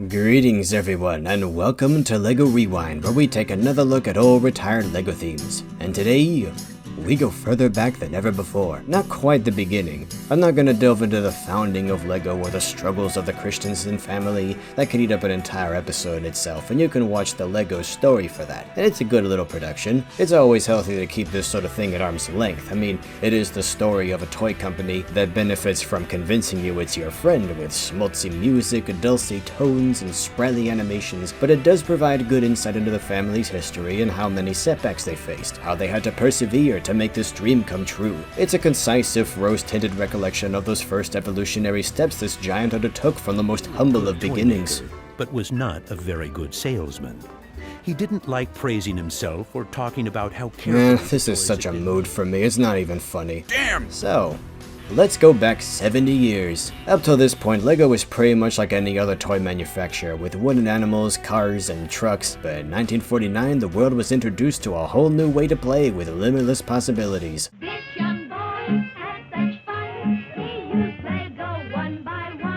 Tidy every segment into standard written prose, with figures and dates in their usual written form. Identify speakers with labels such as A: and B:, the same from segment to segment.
A: Greetings everyone, and welcome to LEGO Rewind, where we take another look at old retired LEGO themes. And today, we go further back than ever before. Not quite the beginning. I'm not gonna delve into the founding of LEGO or the struggles of the Christensen family. That could eat up an entire episode in itself, and you can watch the LEGO story for that. And it's a good little production. It's always healthy to keep this sort of thing at arm's length. I mean, it is the story of a toy company that benefits from convincing you it's your friend with schmaltzy music, dulcet tones, and sprightly animations, but it does provide good insight into the family's history and how many setbacks they faced, how they had to persevere to make this dream come true. It's a concise, if rose-tinted recollection of those first evolutionary steps this giant undertook from the most humble of beginnings.
B: But was not a very good salesman. He didn't like praising himself or talking about how careful.
A: This is such a mood for me, it's not even funny. Damn! So, let's go back 70 years. Up till this point, LEGO was pretty much like any other toy manufacturer, with wooden animals, cars, and trucks, but in 1949 the world was introduced to a whole new way to play with limitless possibilities.
C: This young boy had such fun, he used Lego one by one.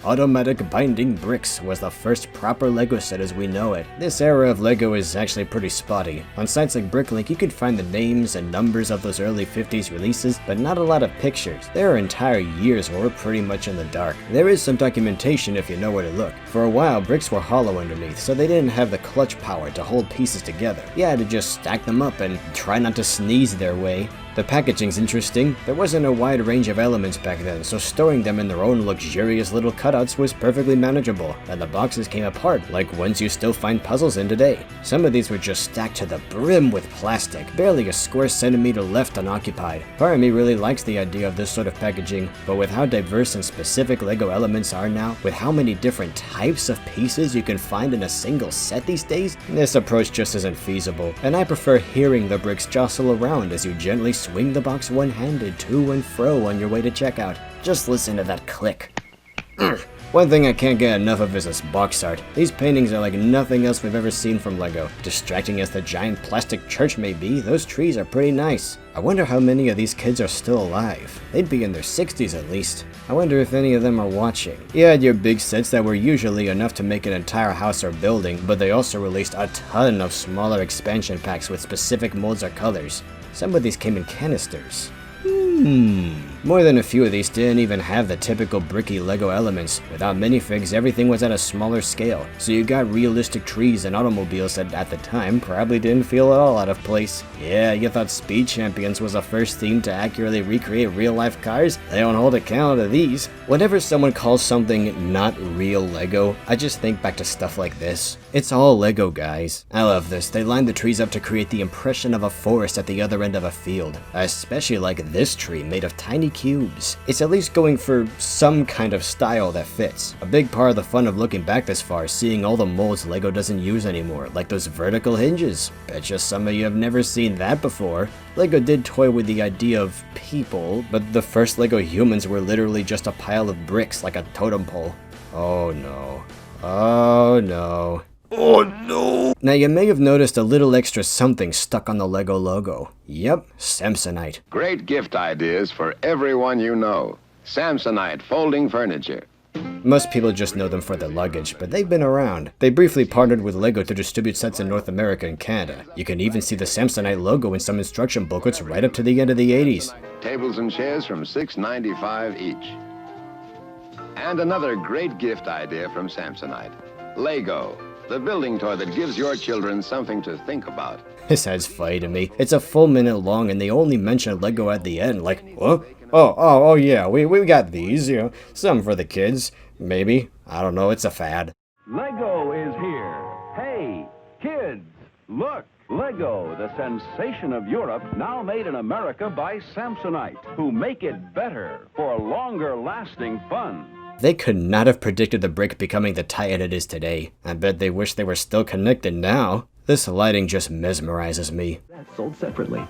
A: Automatic binding bricks was the first proper LEGO set as we know it. This era of LEGO is actually pretty spotty. On sites like Bricklink you can find the names and numbers of those early 50s releases, but not a lot of pictures. There are entire years where we're pretty much in the dark. There is some documentation if you know where to look. For a while, bricks were hollow underneath, so they didn't have the clutch power to hold pieces together. You had to just stack them up and try not to sneeze their way. The packaging's interesting. There wasn't a wide range of elements back then, so storing them in their own luxurious little cutouts was perfectly manageable, and the boxes came apart like ones you still find puzzles in today. Some of these were just stacked to the brim with plastic, barely a square centimeter left unoccupied. Part of me really likes the idea of this sort of packaging, but with how diverse and specific LEGO elements are now, with how many different types of pieces you can find in a single set these days, this approach just isn't feasible, and I prefer hearing the bricks jostle around as you gently swing the box one-handed to and fro on your way to checkout. Just listen to that click. One thing I can't get enough of is this box art. These paintings are like nothing else we've ever seen from LEGO. Distracting as the giant plastic church may be, those trees are pretty nice. I wonder how many of these kids are still alive. They'd be in their 60s at least. I wonder if any of them are watching. You had your big sets that were usually enough to make an entire house or building, but they also released a ton of smaller expansion packs with specific molds or colors. Some of these came in canisters. More than a few of these didn't even have the typical bricky LEGO elements. Without minifigs, everything was at a smaller scale, so you got realistic trees and automobiles that at the time probably didn't feel at all out of place. Yeah, you thought Speed Champions was the first theme to accurately recreate real-life cars? They don't hold a candle to these. Whenever someone calls something not real LEGO, I just think back to stuff like this. It's all LEGO, guys. I love this. They lined the trees up to create the impression of a forest at the other end of a field. I especially like this tree made of tiny cubes. It's at least going for some kind of style that fits. A big part of the fun of looking back this far is seeing all the molds LEGO doesn't use anymore, like those vertical hinges. Betcha some of you have never seen that before. LEGO did toy with the idea of people, but the first LEGO humans were literally just a pile of bricks like a totem pole. Oh no. Oh no. Oh no! Now you may have noticed a little extra something stuck on the LEGO logo. Yep, Samsonite.
D: Great gift ideas for everyone you know. Samsonite folding furniture.
A: Most people just know them for their luggage, but they've been around. They briefly partnered with LEGO to distribute sets in North America and Canada. You can even see the Samsonite logo in some instruction booklets right up to the end of the 80s.
D: Tables and chairs from $6.95 each. And another great gift idea from Samsonite. Lego. The building toy that gives your children something to think about.
A: This ad's funny to me. It's a full minute long and they only mention LEGO at the end, like, what? Oh yeah, we got these, you know, some for the kids. Maybe. I don't know, it's a fad.
E: Lego is here. Hey, kids, look. Lego, the sensation of Europe, now made in America by Samsonite, who make it better for longer lasting fun.
A: They could not have predicted the brick becoming the titan it is today. I bet they wish they were still connected now. This lighting just mesmerizes me.
F: That's sold separately.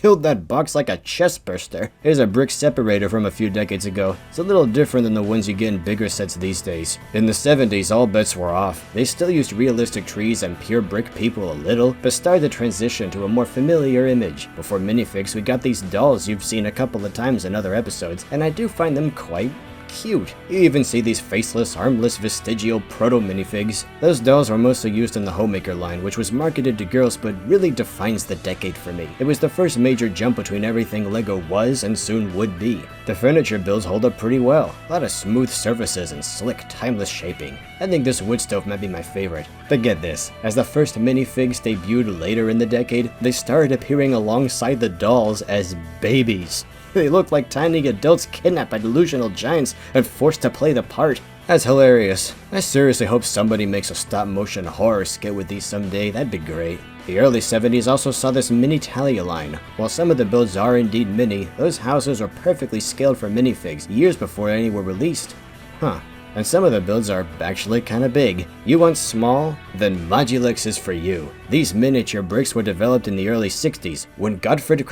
A: filled that box like a chest burster. Here's a brick separator from a few decades ago. It's a little different than the ones you get in bigger sets these days. In the 70s, all bets were off. They still used realistic trees and pure brick people a little, but started to transition to a more familiar image. Before minifigs, we got these dolls you've seen a couple of times in other episodes, and I do find them quite cute. You even see these faceless, armless, vestigial proto-minifigs. Those dolls were mostly used in the Homemaker line, which was marketed to girls but really defines the decade for me. It was the first major jump between everything LEGO was and soon would be. The furniture builds hold up pretty well. A lot of smooth surfaces and slick, timeless shaping. I think this wood stove might be my favorite. But get this, as the first minifigs debuted later in the decade, they started appearing alongside the dolls as babies. They look like tiny adults kidnapped by delusional giants and forced to play the part. That's hilarious. I seriously hope somebody makes a stop-motion horror skit with these someday. That'd be great. The early 70s also saw this mini Talia line. While some of the builds are indeed mini, those houses are perfectly scaled for minifigs years before any were released. And some of the builds are actually kinda big. You want small? Then Modulix is for you. These miniature bricks were developed in the early 60s when Godfred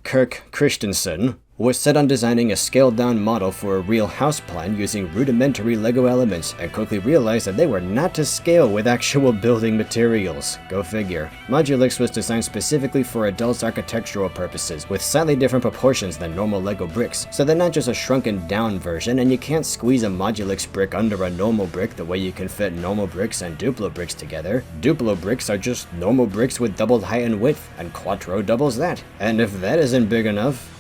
A: Kirk Christensen was set on designing a scaled-down model for a real house plan using rudimentary LEGO elements, and quickly realized that they were not to scale with actual building materials. Go figure. Modulix was designed specifically for adults' architectural purposes, with slightly different proportions than normal LEGO bricks, so they're not just a shrunken-down version, and you can't squeeze a Modulix brick under a normal brick the way you can fit normal bricks and Duplo bricks together. Duplo bricks are just normal bricks with doubled height and width, and Quattro doubles that. And if that isn't big enough,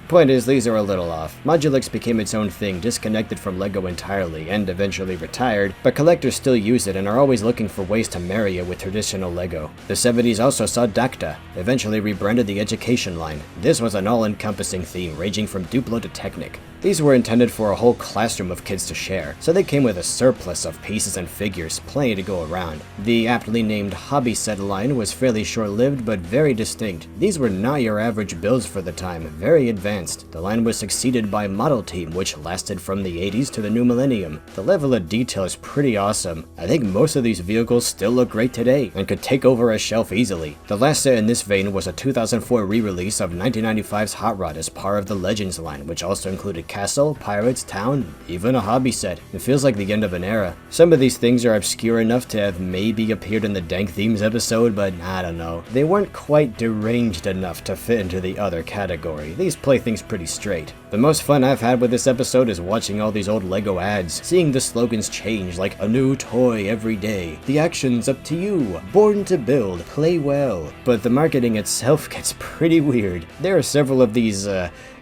A: point is, these are a little off. Modulix became its own thing, disconnected from LEGO entirely, and eventually retired, but collectors still use it and are always looking for ways to marry it with traditional LEGO. The 70s also saw Dacta, eventually rebranded the Education line. This was an all-encompassing theme, ranging from Duplo to Technic. These were intended for a whole classroom of kids to share, so they came with a surplus of pieces and figures, plenty to go around. The aptly named Hobby Set line was fairly short-lived but very distinct. These were not your average builds for the time, very advanced. The line was succeeded by Model Team, which lasted from the 80s to the new millennium. The level of detail is pretty awesome. I think most of these vehicles still look great today, and could take over a shelf easily. The last set in this vein was a 2004 re-release of 1995's Hot Rod as part of the Legends line, which also included Castle, Pirates, Town, even a hobby set. It feels like the end of an era. Some of these things are obscure enough to have maybe appeared in the Dank Themes episode, but I don't know. They weren't quite deranged enough to fit into the other category. These play things pretty straight. The most fun I've had with this episode is watching all these old LEGO ads, seeing the slogans change like a new toy every day, the action's up to you, born to build, play well. But the marketing itself gets pretty weird. There are several of these,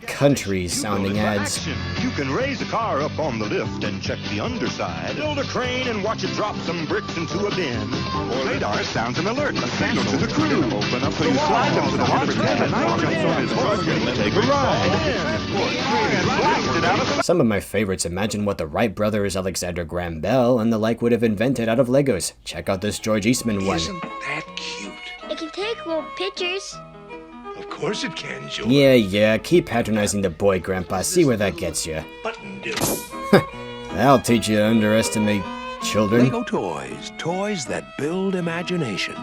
A: country-sounding ads.
F: You can raise a car up on the lift and check the underside. Build a crane and watch it drop some bricks into a bin. Or radar sounds an alert, a signal to the crew. Open up the slide them to the launch pad and jumps on his truck and take a ride.
A: Some of my favorites imagine what the Wright brothers, Alexander Graham Bell, and the like would have invented out of Legos. Check out this George Eastman one.
G: Isn't that cute?
H: It can take little pictures.
G: Of course it can, George.
A: Yeah, keep patronizing the boy, Grandpa. See where that gets you.
G: Button do.
A: I'll teach you to underestimate children.
G: Lego toys. Toys that build imagination.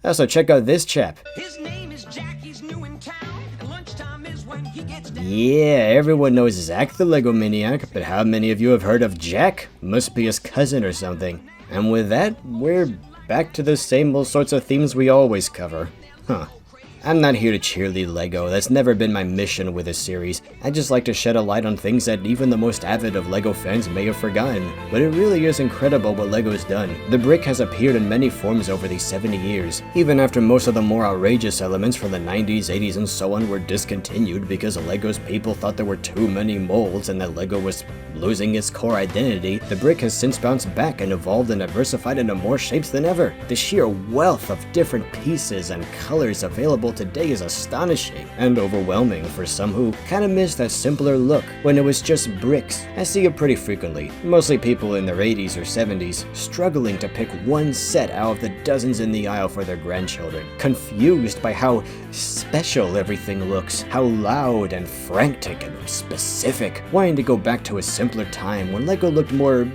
A: Also, check out this chap.
I: His name is Jack, he's new in town, and lunchtime is when he gets down.
A: Yeah, everyone knows Zack the Lego Maniac, but how many of you have heard of Jack? Must be his cousin or something. And with that, we're back to the same old sorts of themes we always cover. I'm not here to cheerlead LEGO, that's never been my mission with this series. I just like to shed a light on things that even the most avid of LEGO fans may have forgotten. But it really is incredible what LEGO's done. The brick has appeared in many forms over these 70 years, even after most of the more outrageous elements from the 90s, 80s, and so on were discontinued because LEGO's people thought there were too many molds and that LEGO was losing its core identity. The brick has since bounced back and evolved and diversified into more shapes than ever. The sheer wealth of different pieces and colors available today is astonishing and overwhelming for some who kinda miss that simpler look when it was just bricks. I see it pretty frequently, mostly people in their 80s or 70s, struggling to pick one set out of the dozens in the aisle for their grandchildren, confused by how special everything looks, how loud and frantic and specific, wanting to go back to a simpler time when LEGO looked more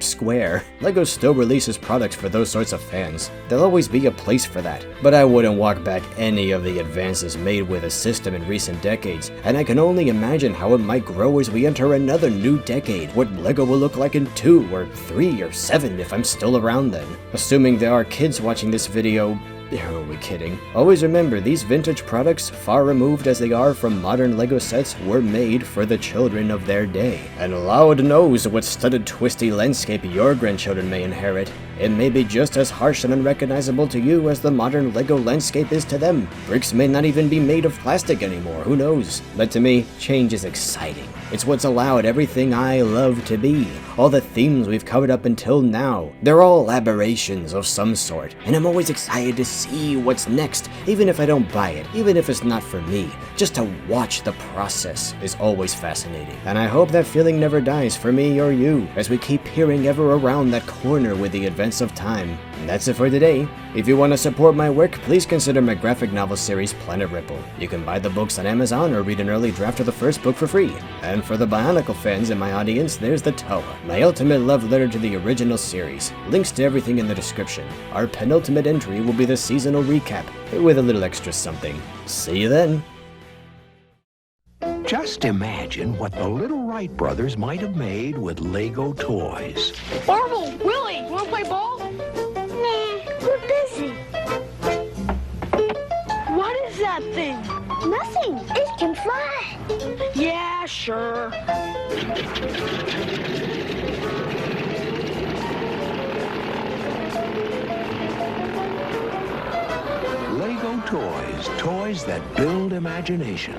A: square. LEGO still releases products for those sorts of fans. There'll always be a place for that. But I wouldn't walk back any of the advances made with the system in recent decades, and I can only imagine how it might grow as we enter another new decade, what LEGO will look like in 2 or 3 or 7 if I'm still around then. Assuming there are kids watching this video, who are we kidding? Always remember, these vintage products, far removed as they are from modern LEGO sets, were made for the children of their day. And Lord knows what studded twisty landscape your grandchildren may inherit. It may be just as harsh and unrecognizable to you as the modern LEGO landscape is to them. Bricks may not even be made of plastic anymore, who knows? But to me, change is exciting. It's what's allowed everything I love to be. All the themes we've covered up until now, they're all aberrations of some sort, and I'm always excited to see what's next, even if I don't buy it, even if it's not for me. Just to watch the process is always fascinating, and I hope that feeling never dies for me or you, as we keep peering ever around that corner with the advance of time. And that's it for today. If you want to support my work, please consider my graphic novel series Planet Ripple. You can buy the books on Amazon or read an early draft of the first book for free. And for the Bionicle fans in my audience, there's the Toa, my ultimate love letter to the original series. Links to everything in the description. Our penultimate entry will be the seasonal recap, with a little extra something. See you then!
G: Just imagine what the little Wright brothers might have made with Lego toys.
I: Orville, Willie, wanna play ball?
H: Nah, we're busy.
I: What is that thing?
H: Nothing. It can fly.
I: Yeah, sure.
G: Lego toys, toys that build imagination.